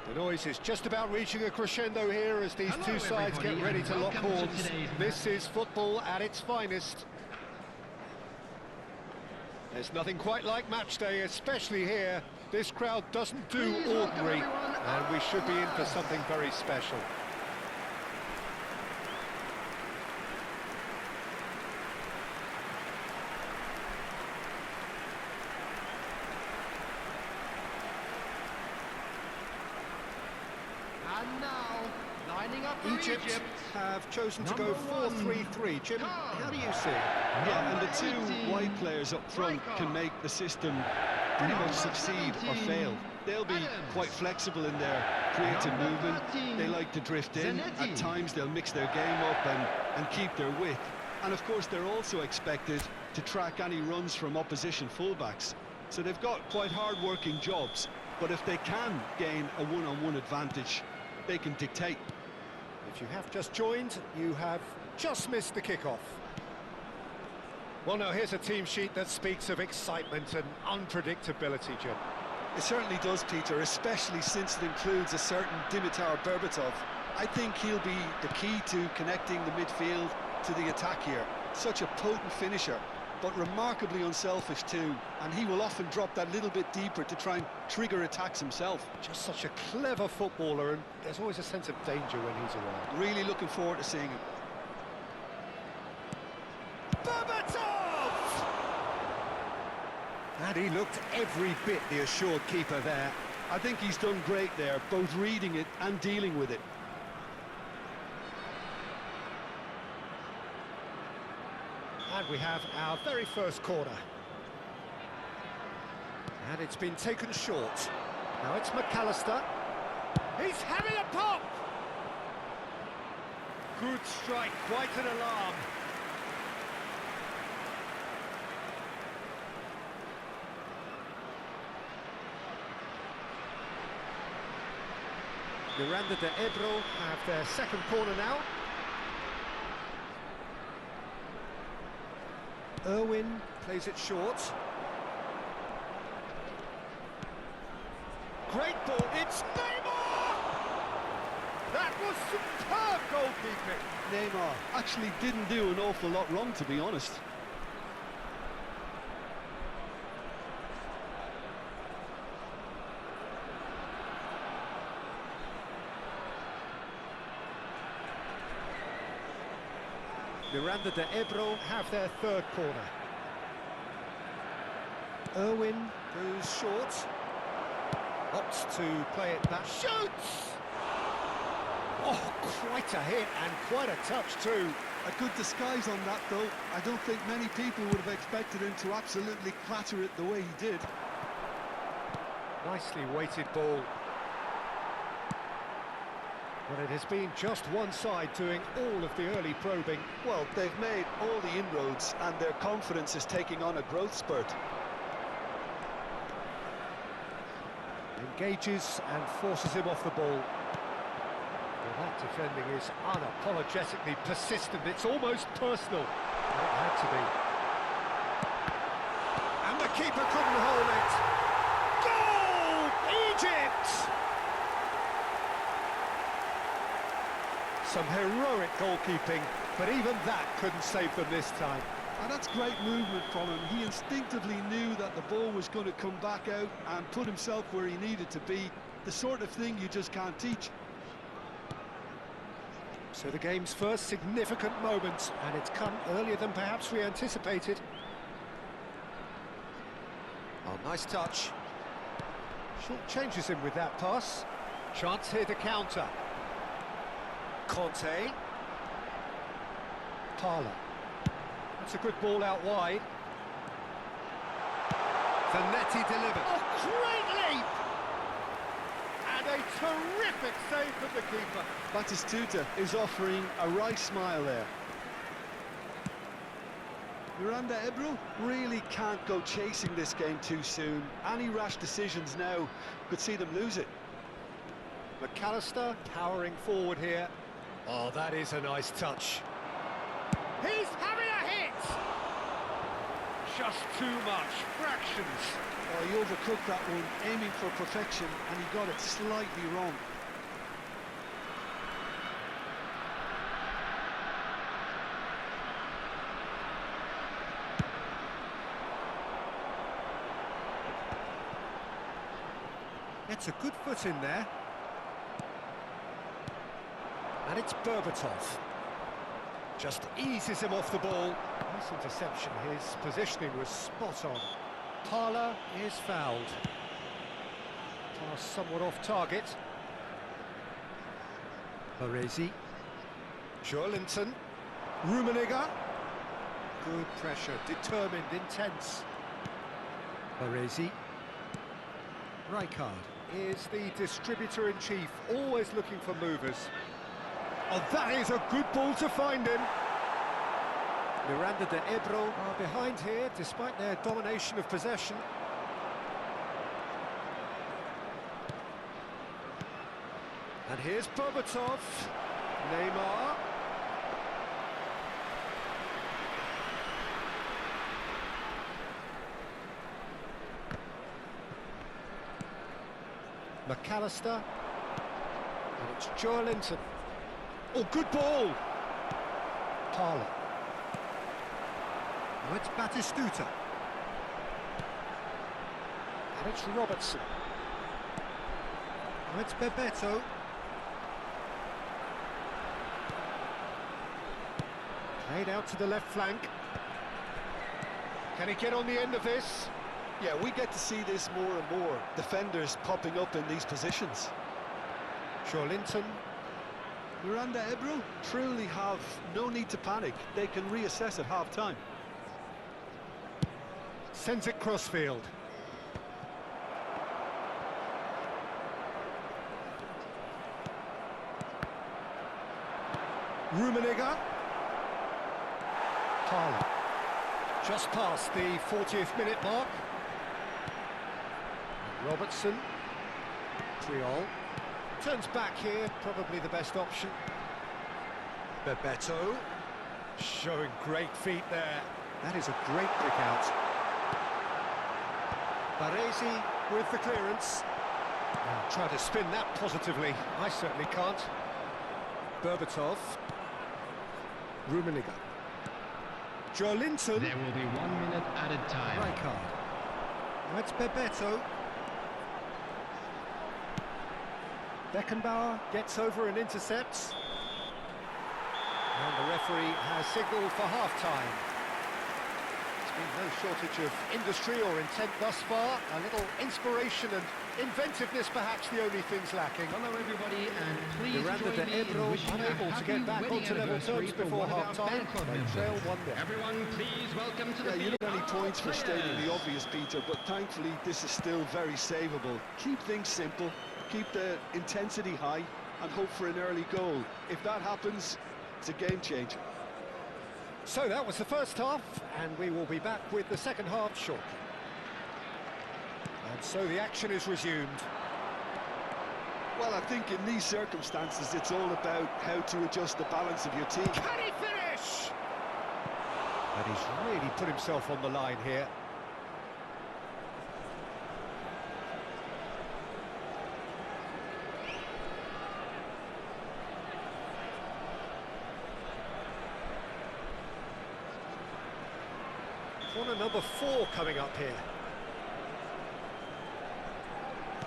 The noise is just about reaching a crescendo here as these two sides get ready to lock horns. This is football at its finest. There's nothing quite like match day, especially here. This crowd doesn't do ordinary, and we should be in for something very special. And now, lining up for Egypt have chosen to go 4-3-3. Jim, how do you see it? Yeah, and the two wide players up front can make the system pretty much succeed or fail. They'll be quite flexible in their creative movement. They like to drift in. At times they'll mix their game up and keep their width. And of course they're also expected to track any runs from opposition fullbacks. So they've got quite hard-working jobs. But if they can gain a one-on-one advantage, they can dictate. If you have just joined, you have just missed the kickoff. Well, now here's a team sheet that speaks of excitement and unpredictability, Jim. It certainly does, Peter, especially since it includes a certain Dimitar Berbatov. I think he'll be the key to connecting the midfield to the attack here. Such a potent finisher, but remarkably unselfish too, and he will often drop that little bit deeper to try and trigger attacks himself. Just such a clever footballer, and there's always a sense of danger when he's around. Really looking forward to seeing him. Berbatov! And he looked every bit the assured keeper there. I think he's done great there, both reading it and dealing with it. And we have our very first corner. And it's been taken short. Now it's McAllister. He's having a pop! Good strike, quite an alarm. Miranda de Ebro have their second corner now. Irwin plays it short. Great ball, it's Neymar! That was superb goalkeeping. Neymar actually didn't do an awful lot wrong, to be honest. Miranda de Ebro have their third corner. Irwin goes short. Opts to play it back. Shoots! Oh, quite a hit and quite a touch too. A good disguise on that, though. I don't think many people would have expected him to absolutely clatter it the way he did. Nicely weighted ball. But it has been just one side doing all of the early probing. Well, they've made all the inroads and their confidence is taking on a growth spurt. Engages and forces him off the ball. Well, that defending is unapologetically persistent. It's almost personal. It had to be. And the keeper couldn't hold it. Goal! Egypt! Some heroic goalkeeping, but even that couldn't save them this time. And that's great movement from him. He instinctively knew that the ball was going to come back out and put himself where he needed to be. The sort of thing you just can't teach. So the game's first significant moment, and it's come earlier than perhaps we anticipated. Oh, nice touch. Short changes him with that pass. Chance here to counter. Conte. Parla. That's a good ball out wide. Zanetti delivered. Oh, great leap! And a terrific save from the keeper. Batistuta is offering a wry smile there. Miranda Ebro really can't go chasing this game too soon. Any rash decisions now could see them lose it. McAllister powering forward here. Oh, that is a nice touch. He's having a hit! Just too much, fractions Oh, he overcooked that one, aiming for perfection, and he got it slightly wrong. Gets a good foot in there. And it's Berbatov. Just eases him off the ball. Nice interception. His positioning was spot on. Parla is fouled. Pass somewhat off target. Baresi. Joelinton. Rummenigge. Good pressure, determined, intense. Baresi. Rijkaard is the distributor-in-chief, always looking for movers. Oh, that is a good ball to find him. Miranda de Ebro are behind here, despite their domination of possession. And here's Berbatov. Neymar. McAllister. And it's Joelinton. Oh, good ball! Parla. Now it's Batistuta. And it's Robertson. Now it's Bebeto. Played out to the left flank. Can he get on the end of this? Yeah, we get to see this more and more. Defenders popping up in these positions. Joelinton. Miranda Ebro truly have no need to panic. They can reassess at half-time. Sends it crossfield. Rummenigge. Parla. Just past the 40th minute mark. Robertson. Triol. Turns back here, probably the best option. Bebeto. Showing great feet there. That is a great pick out. Baresi with the clearance. Try to spin that positively. I certainly can't. Berbatov. Rummenigge. Joelinton. There will be 1 minute added time. Rijkaard. Now it's Bebeto. Beckenbauer gets over and intercepts. And the referee has signalled for half-time. There's been no shortage of industry or intent thus far. A little inspiration and inventiveness, perhaps the only things lacking. Hello everybody, and please Miranda join de me in Ebro wishing unable a to get back happy onto wedding level terms anniversary before for one of our half-time. fan club They members. trail 1-0. Everyone, please welcome to Yeah, the you field. don't have any points for stating the players. obvious, Peter, but thankfully this is still very savable. Keep things simple, keep the intensity high, and hope for an early goal. If that happens, it's a game changer. So that was the first half, and we will be back with the second half shortly. And so the action is resumed. Well, I think in these circumstances, it's all about how to adjust the balance of your team. Can he finish? And he's really put himself on the line here. Corner number 4 coming up here.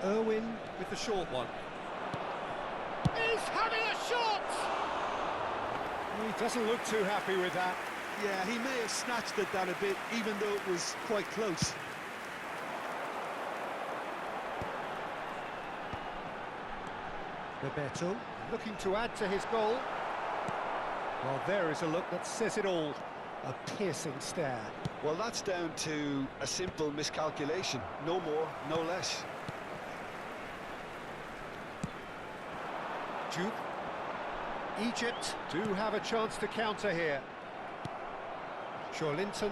Irwin with the short one. He's having a shot! He doesn't look too happy with that. Yeah, he may have snatched at that a bit, even though it was quite close. Bebeto looking to add to his goal. Well, there is a look that says it all. A piercing stare. Well, that's down to a simple miscalculation. No more, no less. Duke. Egypt do have a chance to counter here. Joelinton.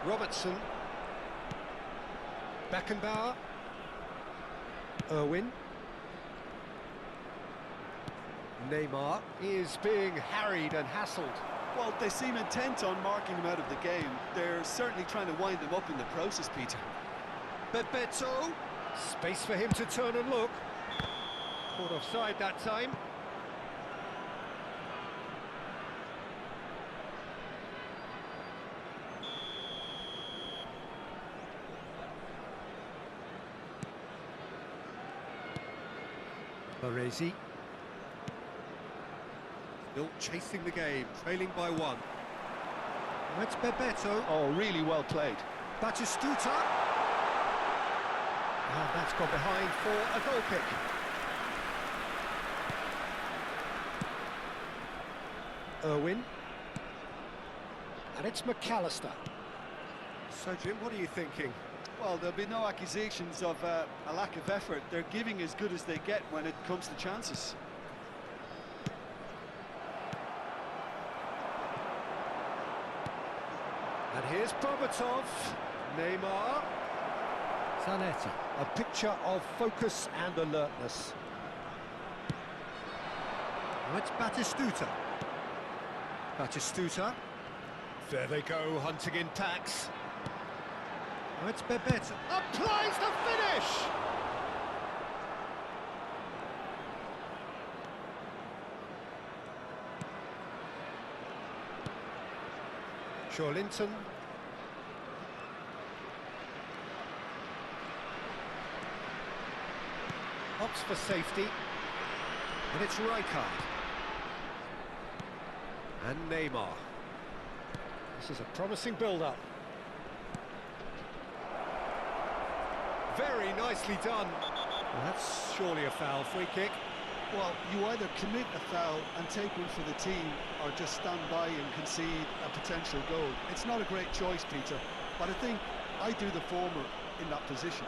Robertson. Beckenbauer. Irwin. Neymar is being harried and hassled. Well, they seem intent on marking him out of the game. They're certainly trying to wind him up in the process, Peter. Bebeto. Space for him to turn and look. Caught offside that time. Baresi. Still chasing the game, trailing by one. That's Bebeto. Oh, really well played. Batistuta. And that's gone behind for a goal kick. Irwin. And it's McAllister. So, Jim, what are you thinking? Well, there'll be no accusations of a lack of effort. They're giving as good as they get when it comes to chances. And here's Berbatov. Neymar. Zanetti. A picture of focus and alertness. Now it's Batistuta. Batistuta. There they go, hunting in packs. Now it's Bebeto. Applies the finish! Linton. Opts for safety. And it's Rijkaard. And Neymar. This is a promising build-up. Very nicely done. Well, that's surely a foul. Free kick. Well, you either commit a foul and take one for the team, or just stand by and concede a potential goal. It's not a great choice, Peter, but I think I do the former in that position.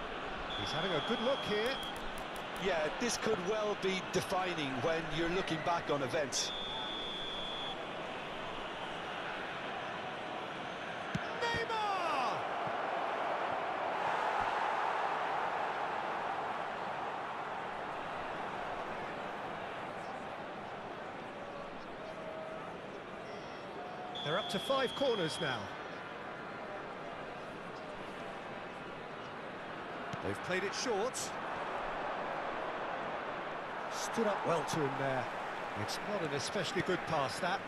He's having a good look here. Yeah, this could well be defining when you're looking back on events. Neymar! They're up to 5 corners now. They've played it short. Stood up well to him there. It's not an especially good pass, that.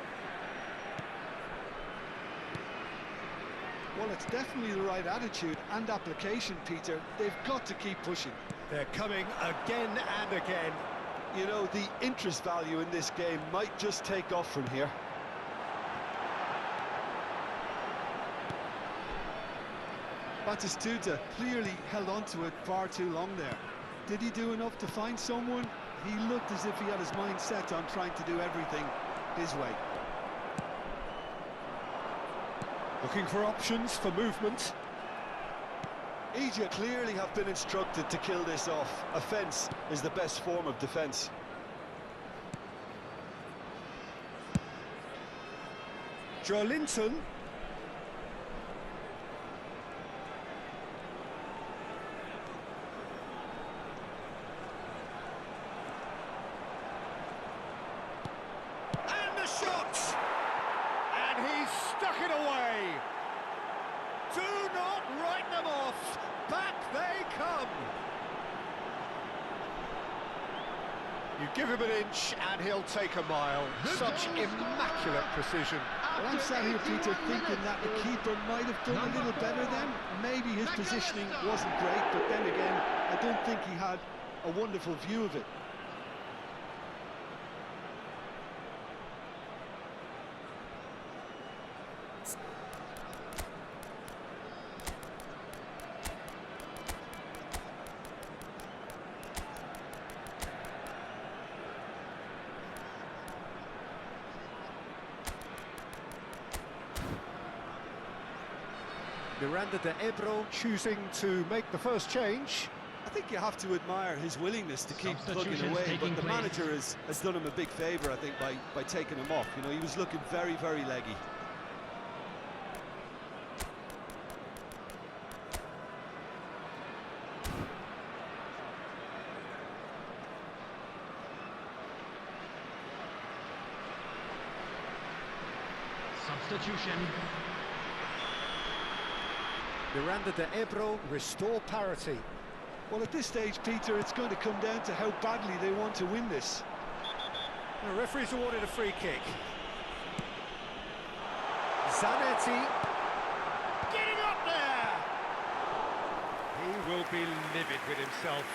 Well, it's definitely the right attitude and application, Peter. They've got to keep pushing. They're coming again and again. You know, the interest value in this game might just take off from here. Batistuta clearly held on to it far too long there. Did he do enough to find someone? He looked as if he had his mind set on trying to do everything his way. Looking for options for movement. Egypt clearly have been instructed to kill this off. Offence is the best form of defence. Linton. Shot! And he's stuck it away! Do not write them off! Back they come! You give him an inch and he'll take a mile. Such immaculate precision. Well, I'm sat here, Peter, thinking that the keeper might have done a little better then. Maybe his positioning wasn't great, but then again, I don't think he had a wonderful view of it. Miranda de Ebro choosing to make the first change. I think you have to admire his willingness to keep plugging away, but the manager has done him a big favour, I think, by taking him off. You know, he was looking very, very leggy. substitution. Miranda de Ebro restore parity. Well, at this stage, Peter, it's going to come down to how badly they want to win this. The referee's awarded a free kick. Zanetti getting up there. He will be livid with himself.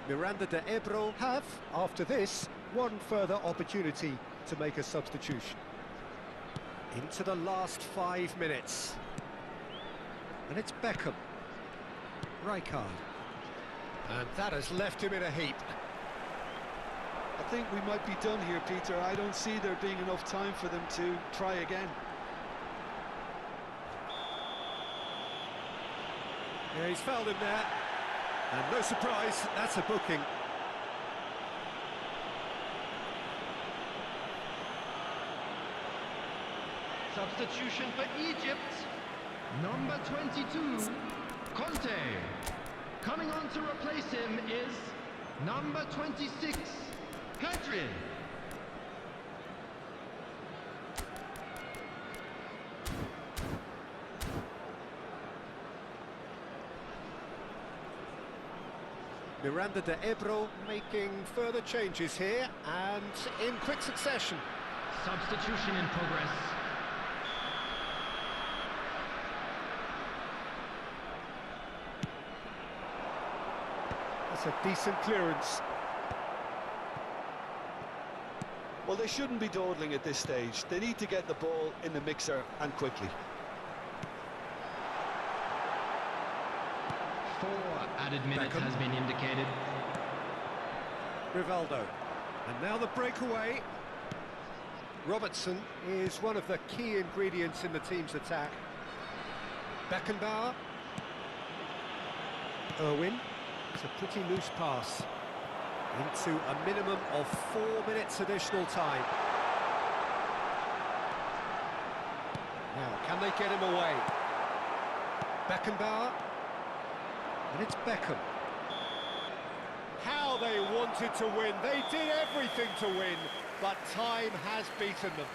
Miranda de Ebro have, after this, one further opportunity to make a substitution. Into the last 5 minutes. And it's Beckham. Rijkaard. And that has left him in a heap. I think we might be done here, Peter. I don't see there being enough time for them to try again. Yeah, he's fouled him there. And no surprise, that's a booking. Substitution for Egypt. Number 22, Conte. Coming on to replace him is number 26, Pedri. Miranda de Ebro making further changes here, and in quick succession. Substitution in progress. That's a decent clearance. Well, they shouldn't be dawdling at this stage. They need to get the ball in the mixer, and quickly. 4 added minutes Beckham. has been indicated. Rivaldo. And now the breakaway. Robertson is one of the key ingredients in the team's attack. Beckenbauer. Irwin. It's a pretty loose pass. Into a minimum of 4 minutes additional time. Now, can they get him away? Beckenbauer. And it's Beckham. How they wanted to win. They did everything to win, but time has beaten them.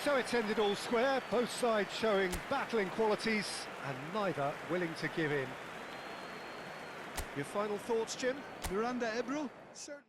So it's ended all square, both sides showing battling qualities and neither willing to give in. Your final thoughts, Jim? Miranda Ebro? Certainly.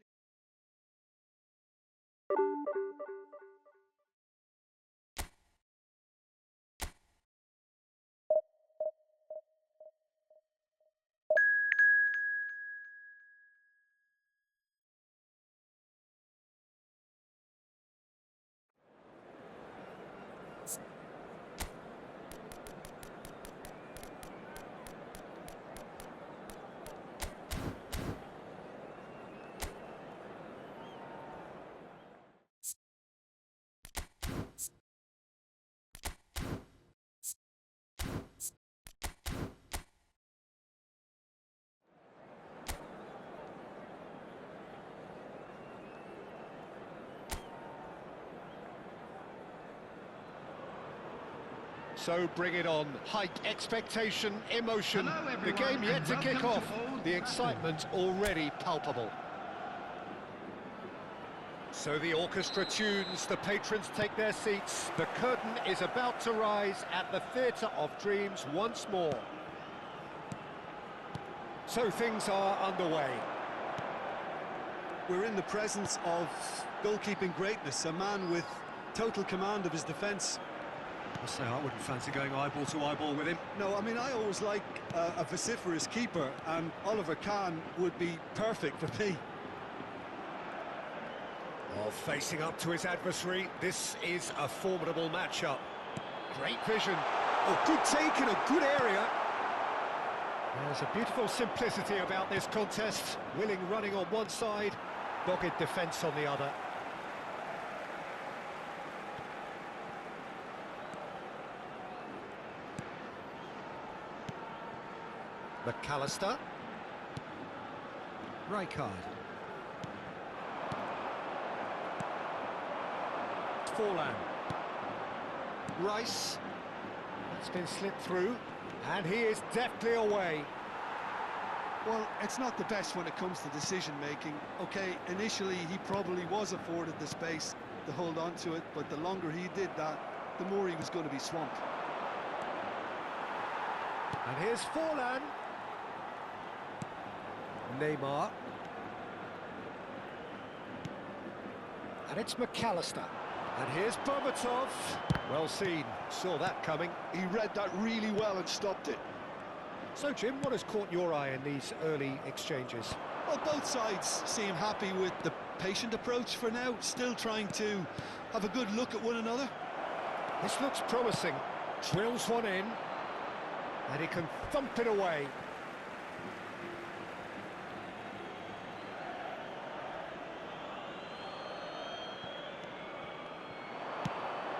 So bring it on. Height, expectation, emotion. Hello, The everyone, game yet and to kick welcome off. to Old The Trafford. excitement already palpable. So the orchestra tunes, the patrons take their seats. The curtain is about to rise at the Theatre of Dreams once more. So things are underway. We're in the presence of goalkeeping greatness, a man with total command of his defence. I say I wouldn't fancy going eyeball to eyeball with him. No, I mean, I always like a vociferous keeper, and Oliver Kahn would be perfect for me. Well, facing up to his adversary, this is a formidable matchup. Great vision. Oh, good take in a good area. There's a beautiful simplicity about this contest. Willing running on one side, dogged defence on the other. McAllister. Rijkaard. Forlan. Rice. That's been slipped through, and he is deftly away. Well, it's not the best when it comes to decision-making. Okay, initially he probably was afforded the space to hold on to it, but the longer he did that, the more he was going to be swamped. And here's Forlan. Neymar. And it's McAllister. And here's Berbatov. Well seen, saw that coming. He read that really well and stopped it. So, Jim, what has caught your eye in these early exchanges? Well, both sides seem happy with the patient approach for now, still trying to have a good look at one another. This looks promising. Drills one in, and he can thump it away.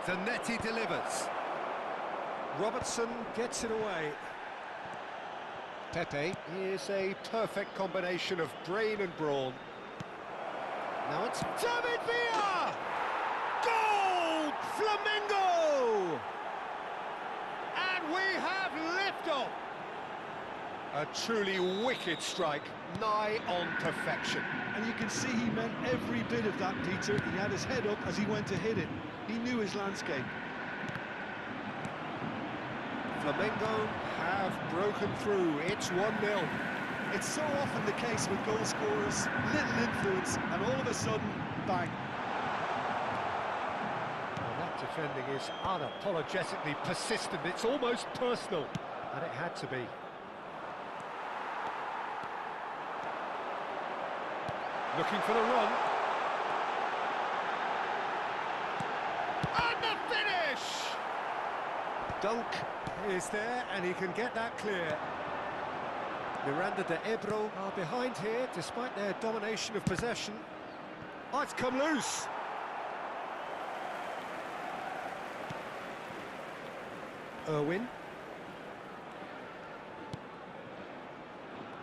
Zanetti delivers. Robertson gets it away. Pepe is a perfect combination of brain and brawn. Now it's David Villa! Goal! Flamengo! And we have liftoff! A truly wicked strike, nigh on perfection. And you can see he meant every bit of that, Peter. He had his head up as he went to hit it. He knew his landscape. Flamengo have broken through. It's 1-0. It's so often the case with goal scorers, little influence, and all of a sudden, bang. Well, that defending is unapologetically persistent. It's almost personal, and it had to be. Looking for the run. And the finish! Dunk is there, and he can get that clear. Miranda de Ebro are behind here, despite their domination of possession. Oh, it's come loose! Irwin.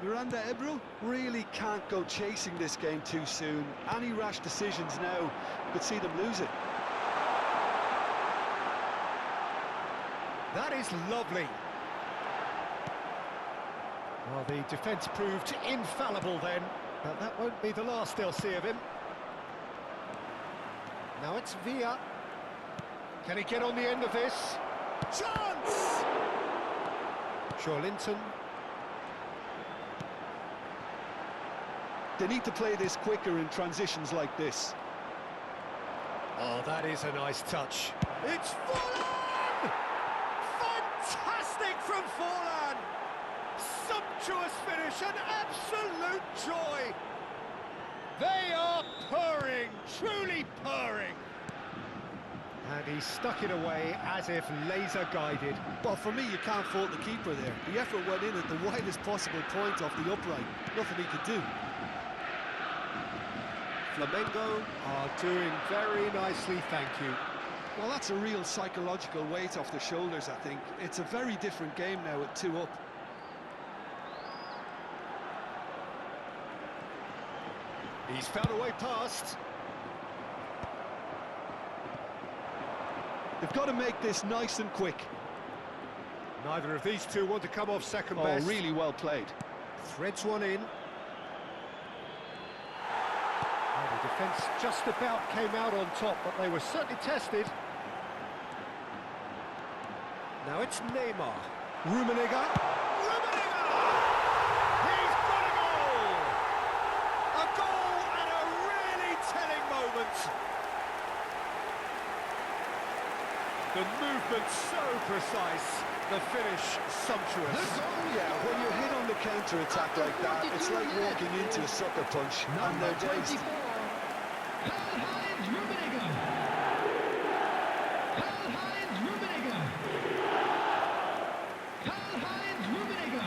Miranda Ebro really can't go chasing this game too soon. Any rash decisions now could see them lose it. That is lovely. Well, the defence proved infallible then, but that won't be the last they'll see of him. Now it's Villa. Can he get on the end of this? Chance! Linton. They need to play this quicker in transitions like this. Oh, that is a nice touch. It's Forlan! Fantastic from Forlan! Sumptuous finish, an absolute joy! They are purring, truly purring! And he stuck it away as if laser-guided. Well, for me, you can't fault the keeper there. The effort went in at the widest possible point off the upright. Nothing he could do. Flamengo are doing very nicely, thank you. Well, that's a real psychological weight off the shoulders, I think. It's a very different game now at 2 up. He's found a way past. They've got to make this nice and quick. Neither of these two want to come off second best. Oh, really well played. Threads one in. The defence just about came out on top, but they were certainly tested. Now it's Neymar. Rummenigge. Rummenigge! He's got a goal! A goal at a really telling moment. The movement so precise, the finish sumptuous. Yeah, when you're hit on the counter-attack like that, it's like walking into a sucker punch, and they're dazed. Karl-Heinz Rummenigge. Karl-Heinz Rummenigge. Karl-Heinz Rummenigge.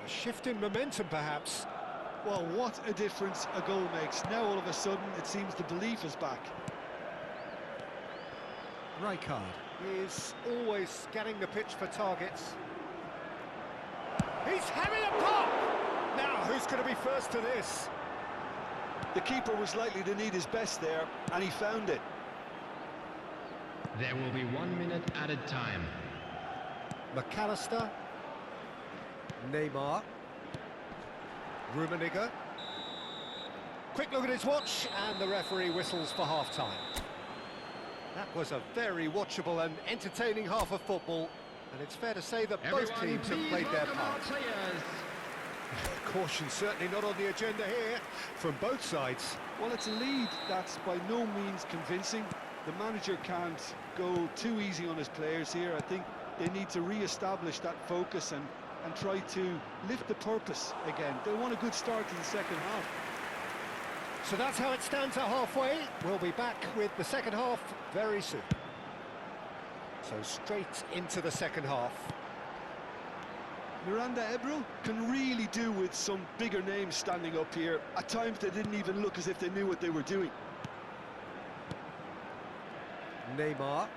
A shift in momentum, perhaps. Well, what a difference a goal makes. Now, all of a sudden, it seems the belief is back. Rijkaard is always scanning the pitch for targets. He's having a pop! Now, who's going to be first to this? The keeper was likely to need his best there, and he found it. There will be 1 minute added time. McAllister. Neymar. Rummenigge. Quick look at his watch, and the referee whistles for half-time. That was a very watchable and entertaining half of football, and it's fair to say that both teams have played their part. Caution certainly not on the agenda here from both sides. Well, it's a lead that's by no means convincing. The manager can't go too easy on his players here. I think they need to re-establish that focus and try to lift the purpose again. They want a good start to the second half. So that's how it stands at halfway. We'll be back with the second half very soon. So straight into the second half. Miranda Ebro can really do with some bigger names standing up here. At times they didn't even look as if they knew what they were doing. Neymar.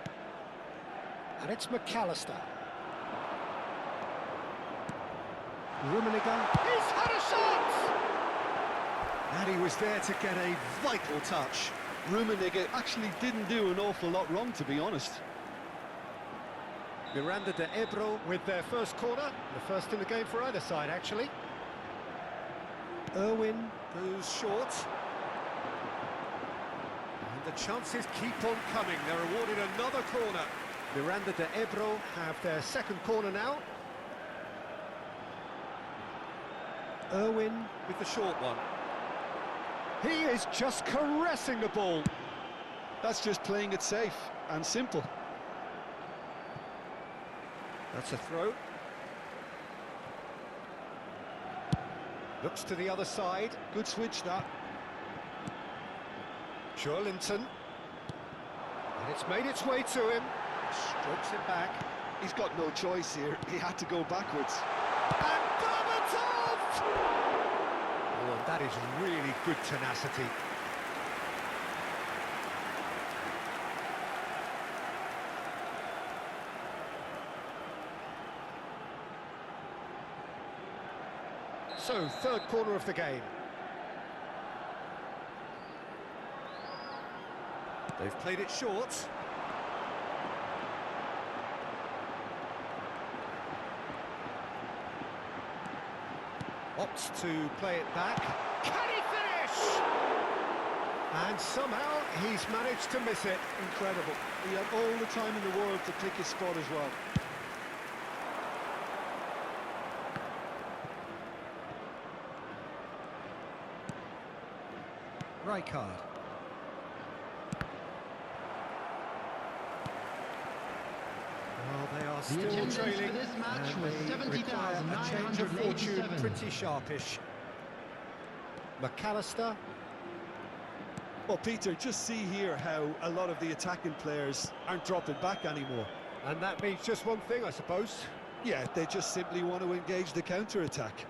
And it's McAllister. Rummenigge. He's had a shot! And he was there to get a vital touch. Rummenigge actually didn't do an awful lot wrong, to be honest. Miranda de Ebro with their first corner, the first in the game for either side, actually. Irwin goes short. And the chances keep on coming. They're awarded another corner. Miranda de Ebro have their second corner now. Irwin with the short one. He is just caressing the ball. That's just playing it safe and simple. That's a throw. Looks to the other side. Good switch, that. Joelinton. And it's made its way to him. Strokes it back. He's got no choice here. He had to go backwards. And Berbatov! Oh, and that is really good tenacity. So, third corner of the game. They've played it short. Opts to play it back. Can he finish? And somehow he's managed to miss it. Incredible. He had all the time in the world to pick his spot as well. Rijkaard. Well, they are still trailing, for this match and was they require a change of fortune, 70,987. pretty sharpish. McAllister. Well, Peter, just see here how a lot of the attacking players aren't dropping back anymore. And that means just one thing, I suppose. Yeah, they just simply want to engage the counter-attack.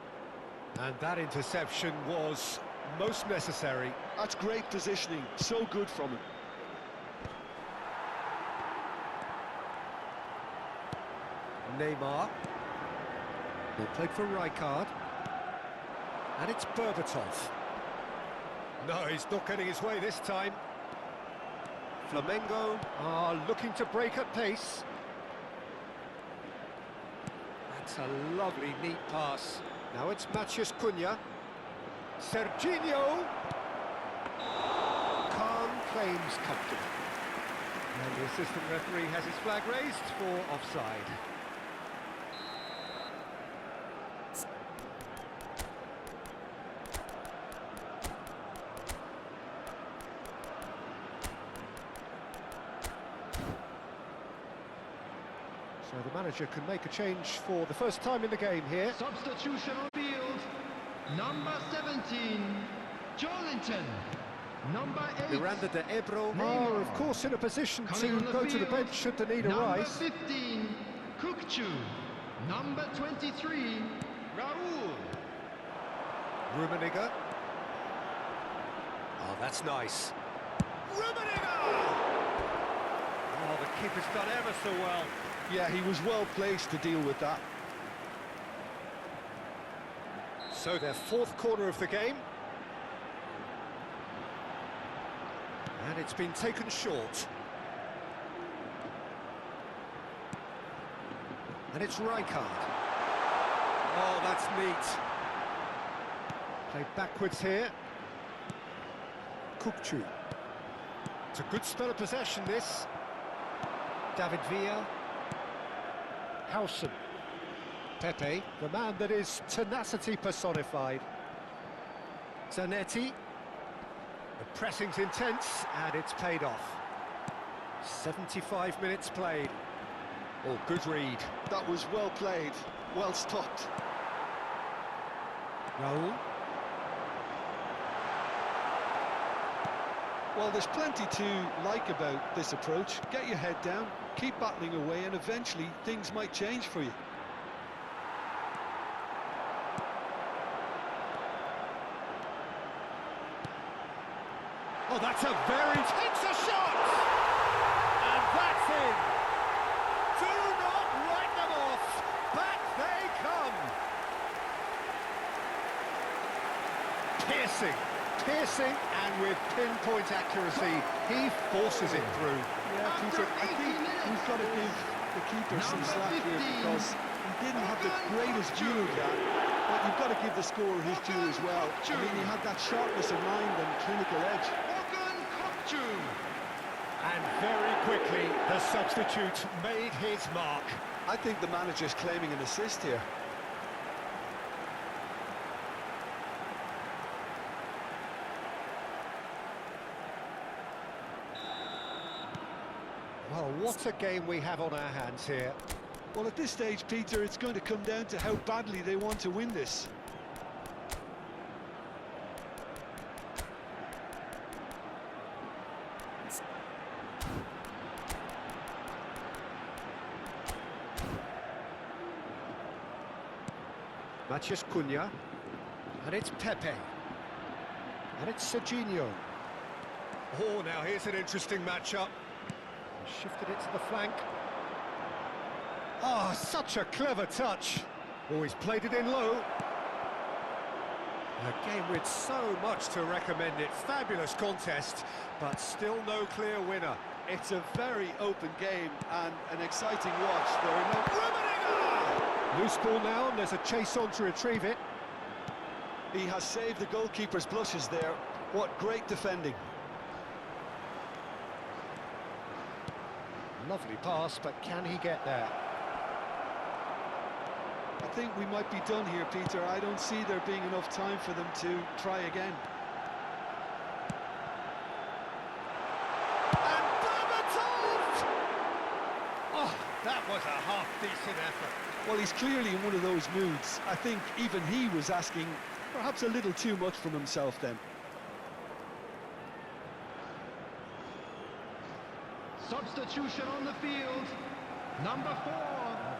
And that interception was most necessary. That's great positioning, so good from him. Neymar. They played for Rijkaard. And it's Berbatov. No, he's not getting his way this time. Flamengo are looking to break at pace. That's a lovely, neat pass. Now it's Matheus Cunha. Serginho. Khan claims comfortable. And the assistant referee has his flag raised for offside. So the manager can make a change for the first time in the game here. Substitution on field. Number 17, Joelinton. Number 8, Miranda de Ebro Neymar. are, of course, in a position Coming to on the go to the field, bench should the need number arise. 15, Kukcu. Number 23, Raul. Rummenigge. Oh, that's nice. Rummenigge! Oh, the keeper's done ever so well. Yeah, he was well placed to deal with that. So their fourth corner of the game. And it's been taken short. And it's Rijkaard. Oh, that's neat. Played backwards here. Kukçu. It's a good spell of possession, this. David Villa. Howson. Pepe, the man that is tenacity personified. Zanetti. The pressing's intense, and it's paid off. 75 minutes played. Oh, good read. That was well played, well stopped. Raul. Well, there's plenty to like about this approach. Get your head down, keep battling away, and eventually things might change for you. Oh, that's a very... Takes a shot! And that's in! Do not write them off! Back they come! Piercing, and with pinpoint accuracy, he forces it through. Yeah, Peter, I think we've got to give the keeper some slack here because he didn't have the greatest view of that, but you've got to give the scorer his due as well. I mean, he had that sharpness of mind and clinical edge. And very quickly, the substitute made his mark. I think the manager's claiming an assist here. Well, what a game we have on our hands here. Well, at this stage, Peter, it's going to come down to how badly they want to win this. Matheus Cunha, and it's Pepe, and it's Serginho. Oh, now here's an interesting matchup. Shifted it to the flank. Oh, such a clever touch. Oh, he's played it in low. A game with so much to recommend it. Fabulous contest, but still no clear winner. It's a very open game and an exciting watch. There are no... Loose ball now, and there's a chase on to retrieve it. He has saved the goalkeeper's blushes there. What great defending. Lovely pass, but can he get there? I think we might be done here, Peter. I don't see there being enough time for them to try again. And Berbatov! Oh, that was a half-decent effort. Well, he's clearly in one of those moods. I think even he was asking perhaps a little too much from himself then. Substitution on the field. Number 4.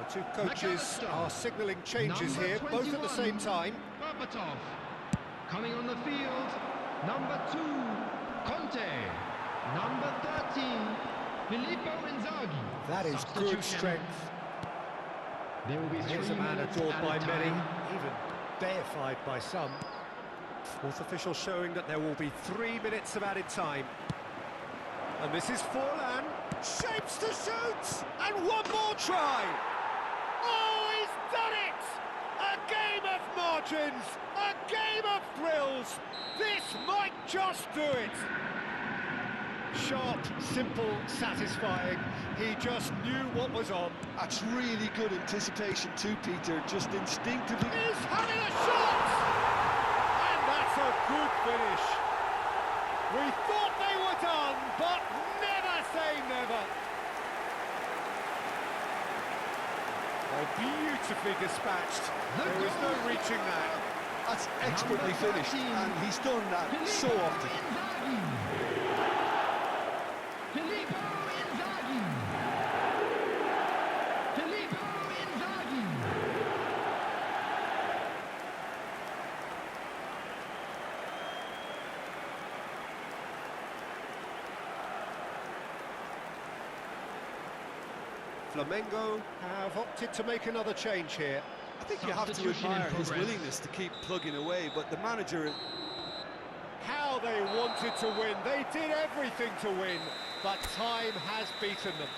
The two coaches are signalling changes here, both at the same time. Berbatov. Coming on the field. Number 2. Conte. Number 13. Filippo Inzaghi. That is good strength. There will be Here's a man adored by many, even deified by some. Fourth official showing that there will be 3 minutes of added time. And this is Forlan, shapes to shoot, and one more try. Oh, he's done it! A game of margins, a game of thrills. This might just do it. Sharp, simple, satisfying. He just knew what was on. That's really good anticipation too, Peter, just instinctively. He's having a shot! And that's a good finish. We thought they were done, but never say never. Oh, beautifully dispatched. There was no reaching that. That's expertly finished, and he's done that so often. Filippo Inzaghi. Filippo Inzaghi. Flamengo have opted to make another change here. I think you have to admire his willingness to keep plugging away, but the manager... How Well, they wanted to win. They did everything to win, but time has beaten them.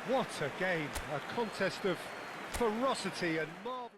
What a game, a contest of ferocity and marvellous...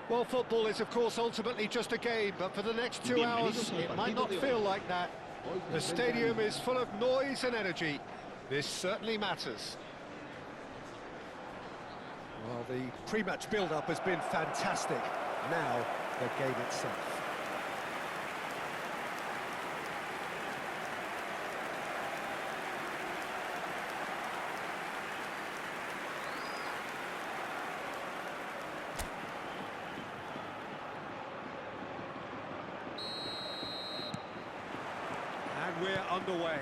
Well, football is, of course, ultimately just a game, but for the next 2 hours, it might not feel like that. The stadium is full of noise and energy. This certainly matters. Well, the pre-match build-up has been fantastic. Now, the game itself. We're underway.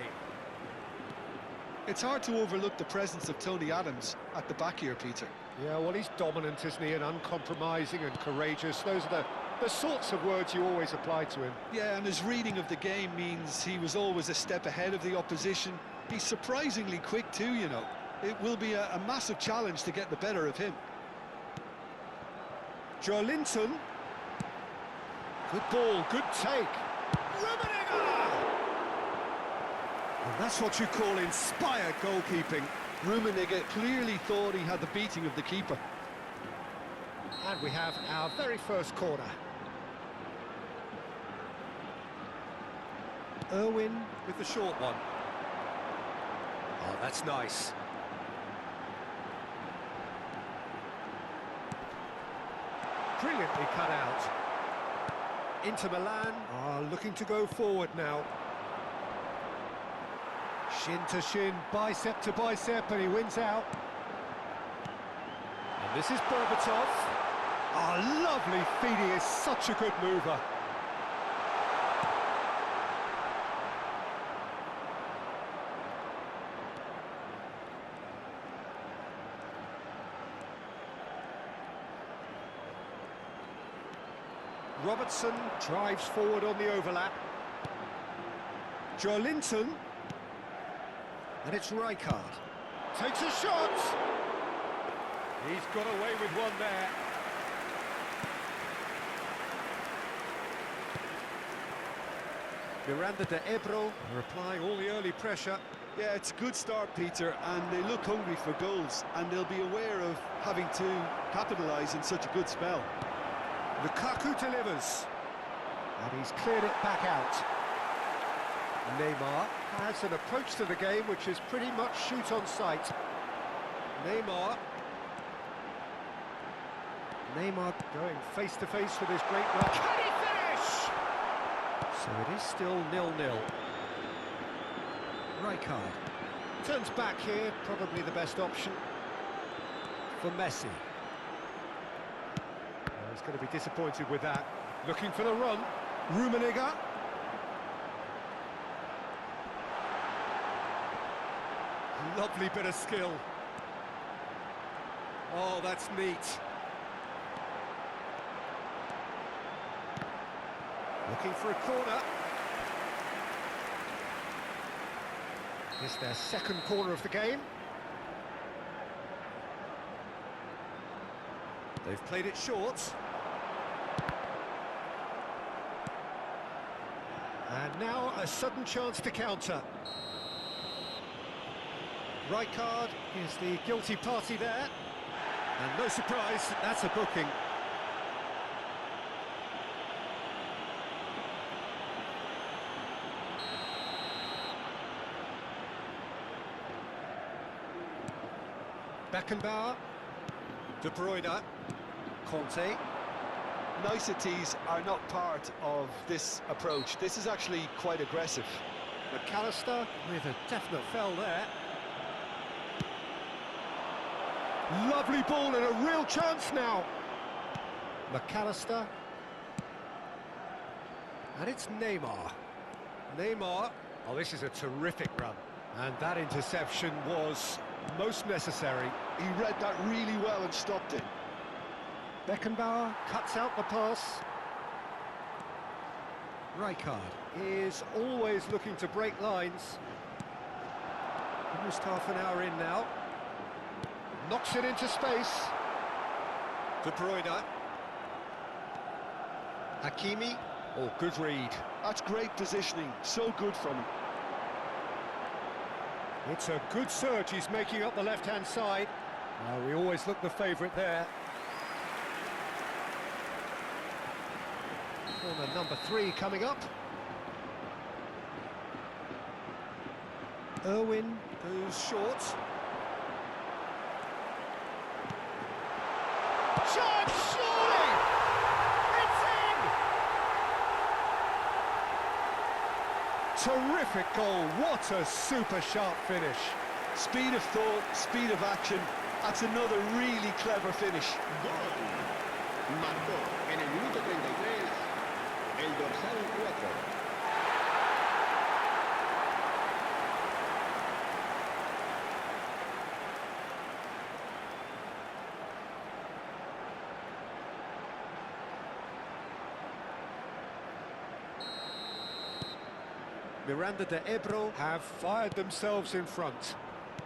It's hard to overlook the presence of Tony Adams at the back here, Peter. Yeah, well, he's dominant, isn't he, and uncompromising and courageous. Those are the sorts of words you always apply to him. Yeah, and his reading of the game means he was always a step ahead of the opposition. He's surprisingly quick too, you know. It will be a massive challenge to get the better of him. Joelinton. Good ball, good take. And that's what you call inspired goalkeeping. Rummenigge clearly thought he had the beating of the keeper. And we have our very first corner. Irwin with the short one. Oh, that's nice. Brilliantly cut out. Inter Milan are looking to go forward now. Shin to shin, bicep to bicep, and he wins out. And this is Berbatov. Oh, lovely feed, he is such a good mover. Robertson drives forward on the overlap. Joelinton. And it's Rijkaard. Takes a shot! He's got away with one there. Miranda de Ebro are applying all the early pressure. Yeah, it's a good start, Peter, and they look hungry for goals, and they'll be aware of having to capitalise in such a good spell. Lukaku delivers. And he's cleared it back out. Neymar has an approach to the game which is pretty much shoot on sight. Neymar going face to face with his great run. Can he finish? So it is still 0-0. Rijkaard turns back here, probably the best option for Messi. Oh, he's going to be disappointed with that. Looking for the run. Rummenigge. Lovely bit of skill. Oh, that's neat. Looking for a corner. It's their second corner of the game. They've played it short. And now a sudden chance to counter. Rijkaard is the guilty party there. And no surprise, that's a booking. Beckenbauer. De Bruyne. Conte. niceties are not part of this approach. This is actually quite aggressive. McAllister with a definite fell there. Lovely ball and a real chance now. McAllister. And it's Neymar. Neymar. Oh, this is a terrific run. And that interception was most necessary. He read that really well and stopped it. Beckenbauer cuts out the pass. Rijkaard is always looking to break lines. Almost half an hour in now. Knocks it into space. De Bruyne. Hakimi. Oh, good read. That's great positioning. So good from him. It's a good surge he's making up the left-hand side. We always look the favourite there. Corner number 3 coming up. Irwin goes short. Shot, surely! It's in! Terrific goal, what a super sharp finish. Speed of thought, speed of action. That's another really clever finish. Gol. Marcó en el minuto 33 el dorsal 4. Miranda de Ebro have fired themselves in front.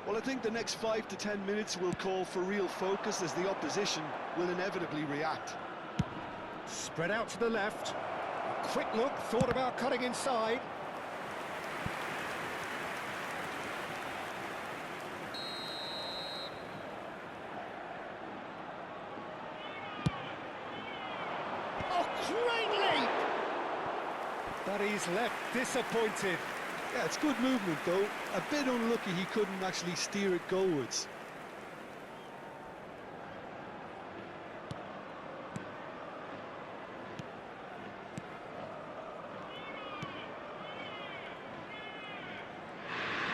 Well, I think the next 5 to 10 minutes will call for real focus as the opposition will inevitably react. Spread out to the left. A quick look, thought about cutting inside. Oh, great leap! But he's left disappointed. Yeah, it's good movement though. A bit unlucky he couldn't actually steer it goalwards.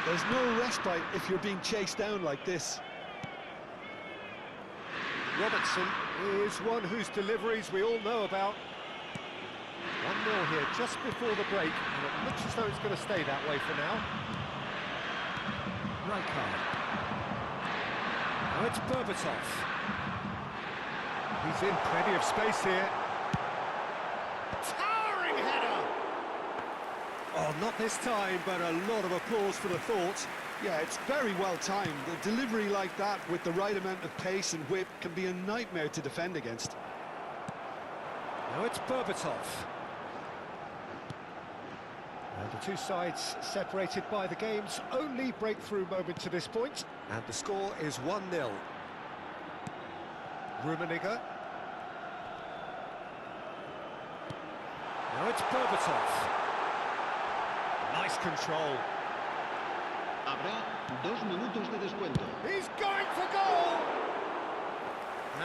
There's no respite if you're being chased down like this. Robertson is one whose deliveries we all know about. 1-0 here just before the break, and it looks as though it's going to stay that way for now. Rijkaard. Now it's Berbatov. He's in plenty of space here. Towering header! Oh, not this time, but a lot of applause for the thought. Yeah, it's very well timed. A delivery like that with the right amount of pace and whip can be a nightmare to defend against. Now it's Berbatov. And the two sides separated by the game's only breakthrough moment to this point. And the score is 1-0. Rummenigge. Now it's Berbatov. Nice control. Habrá 2 minutos de descuento. He's going for goal!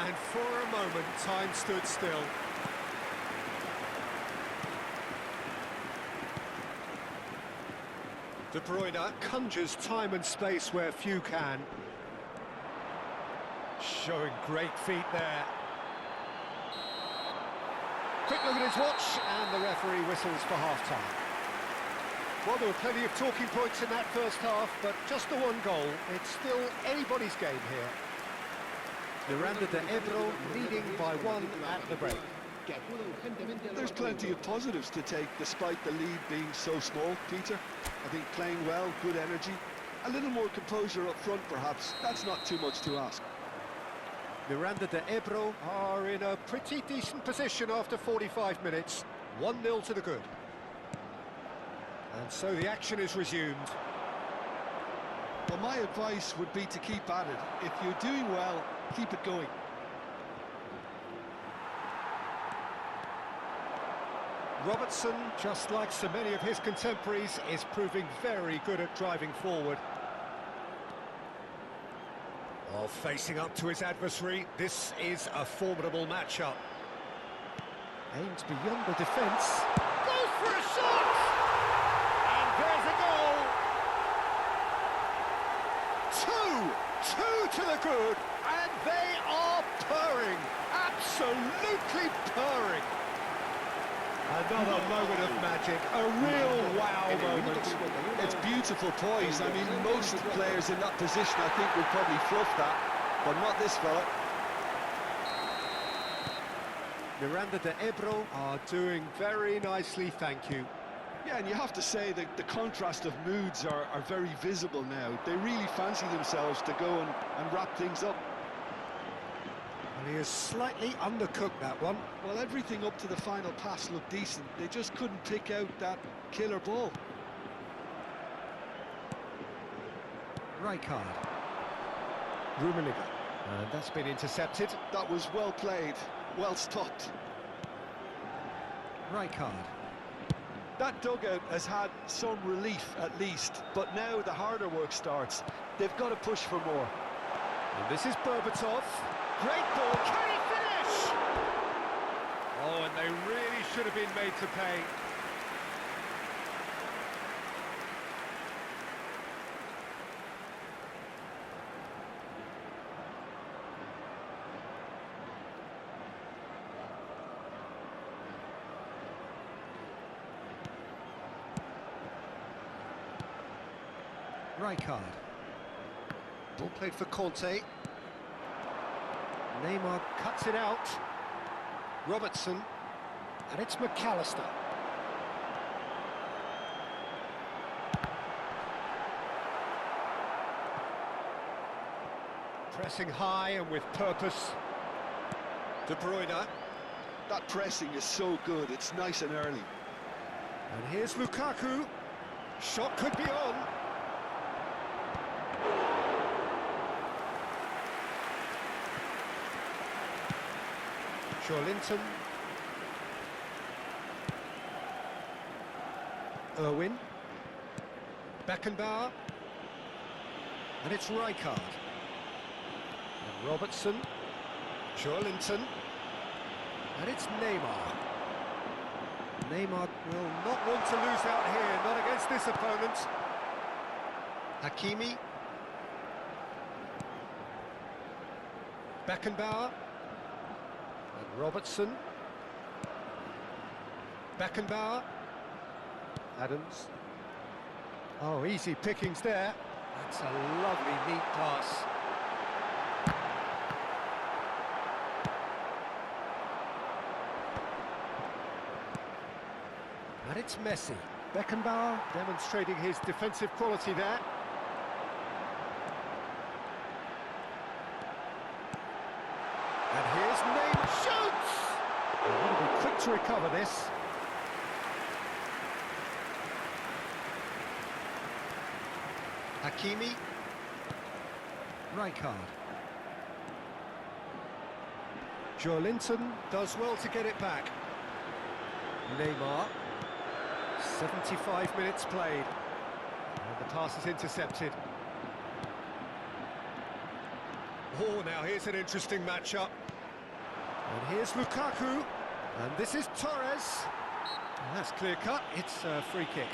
And for a moment, time stood still. De Bruyne conjures time and space where few can. Showing great feet there. Quick look at his watch, and the referee whistles for half-time. Well, there were plenty of talking points in that first half, but just the one goal. It's still anybody's game here. Miranda de Ebro leading by 1 at the break. There's plenty of positives to take despite the lead being so small, Peter. I think playing well, good energy, a little more composure up front perhaps. That's not too much to ask. Miranda de Ebro are in a pretty decent position after 45 minutes. 1-0 to the good. And so the action is resumed. Well, my advice would be to keep at it. If you're doing well, keep it going. Robertson, just like so many of his contemporaries, is proving very good at driving forward. While facing up to his adversary, this is a formidable matchup. Aims beyond the defence. Goes for a shot! And there's a goal! Two to the good, and they are purring. Absolutely purring. Another moment of magic, a real wow moment. It's beautiful poise. I mean, most players in that position, I think, would probably fluff that, but not this fella. Miranda de Ebro are doing very nicely, thank you. Yeah, and you have to say that the contrast of moods are very visible now. They really fancy themselves to go and wrap things up. And he is slightly undercooked, that one. Well, everything up to the final pass looked decent. They just couldn't pick out that killer ball. Rijkaard. Rummenigge. And that's been intercepted. That was well played, well stopped. Rijkaard. That dugout has had some relief at least, but now the harder work starts. They've got to push for more. And this is Berbatov. Great ball, can he finish? Oh, and they really should have been made to pay. Rijkaard. Ball played for Conte. Neymar cuts it out. Robertson. And it's McAllister. Pressing high and with purpose. De Bruyne. That pressing is so good, it's nice and early. And here's Lukaku. Shot could be on. Linton. Irwin. Beckenbauer. And it's Rijkaard. And Robertson. Linton. And it's Neymar. Neymar will not want to lose out here, not against this opponent. Hakimi. Beckenbauer. Robertson. Beckenbauer. Adams. Oh, easy pickings there. That's a lovely, neat pass. And it's Messi. Beckenbauer demonstrating his defensive quality there. And here's Neymar. Shoots! They're going to be quick to recover this. Hakimi. Rijkaard. Linton does well to get it back. Neymar. 75 minutes played. And the pass is intercepted. Oh, now here's an interesting matchup. And here's Lukaku. And this is Torres. And that's clear cut. It's a free kick.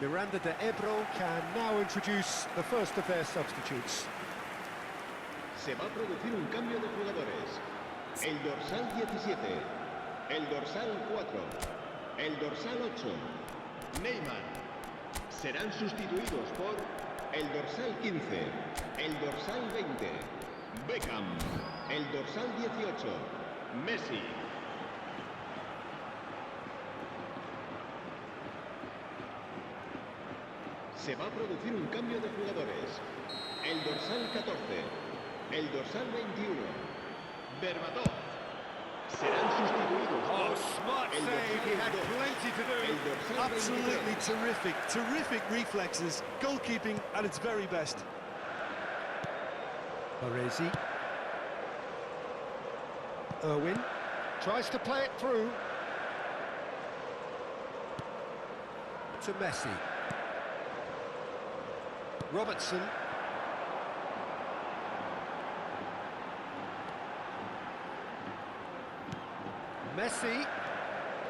Miranda de Ebro can now introduce the first of their substitutes. Se va a producir un cambio de jugadores. El dorsal 17, el dorsal 4, el dorsal 8, Neymar. Serán sustituidos por el dorsal 15, el dorsal 20, Beckham, el dorsal 18, Messi. Se va a producir un cambio de jugadores. El dorsal 14, el dorsal 21, Berbatov. Serán sustituidos Oh, por smart el save. He had plenty to El do. dorsal Absolutely 23. terrific reflexes, goalkeeping at its very best. Baresi. Irwin tries to play it through. To Messi. Robertson. Messi.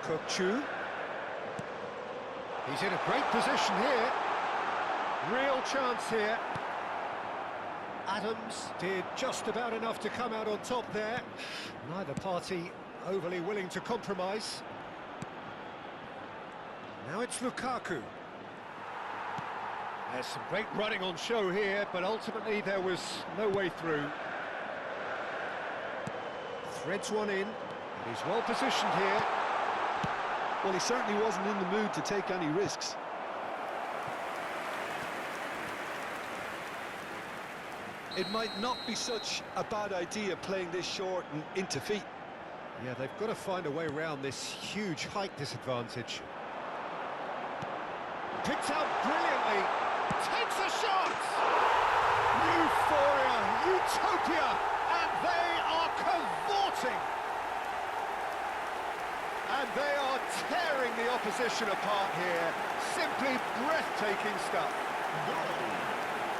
Kukçu. He's in a great position here. Real chance here. Adams did just about enough to come out on top there. Neither party overly willing to compromise. Now it's Lukaku. There's some great running on show here, but ultimately there was no way through. Threads one in. He's well positioned here. Well, he certainly wasn't in the mood to take any risks. It might not be such a bad idea playing this short and into feet. Yeah, they've got to find a way around this huge height disadvantage. Picked out brilliantly. Takes a shot! Euphoria, utopia, and they are cavorting. And they are tearing the opposition apart here. Simply breathtaking stuff.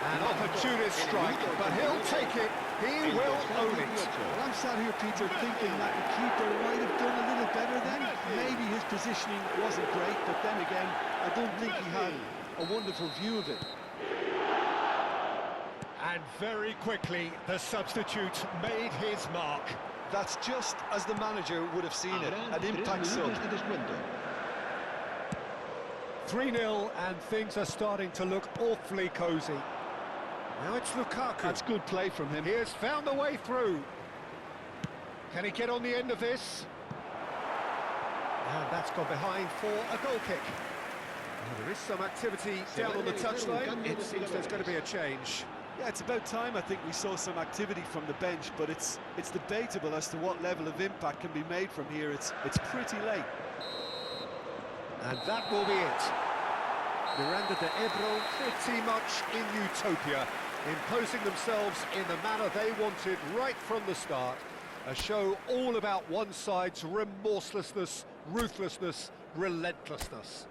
An opportunist strike, but he'll take it. He will own it. Well, I'm sat here, Peter, thinking that the keeper might have done a little better then. Maybe his positioning wasn't great, but then again, I don't think he had a wonderful view of it. And very quickly, the substitute made his mark. That's just as the manager would have seen it, an impact sub. 3-0, and things are starting to look awfully cosy. Now it's Lukaku. That's good play from him. He has found a way through. Can he get on the end of this? And that's gone behind for a goal kick. Well, there is some activity down on the touchline. It seems there's going to be a change. Yeah, it's about time, I think, we saw some activity from the bench, but it's debatable as to what level of impact can be made from here. It's pretty late. And that will be it. Miranda de Ebro pretty much in utopia, imposing themselves in the manner they wanted right from the start. A show all about one side's remorselessness, ruthlessness, relentlessness.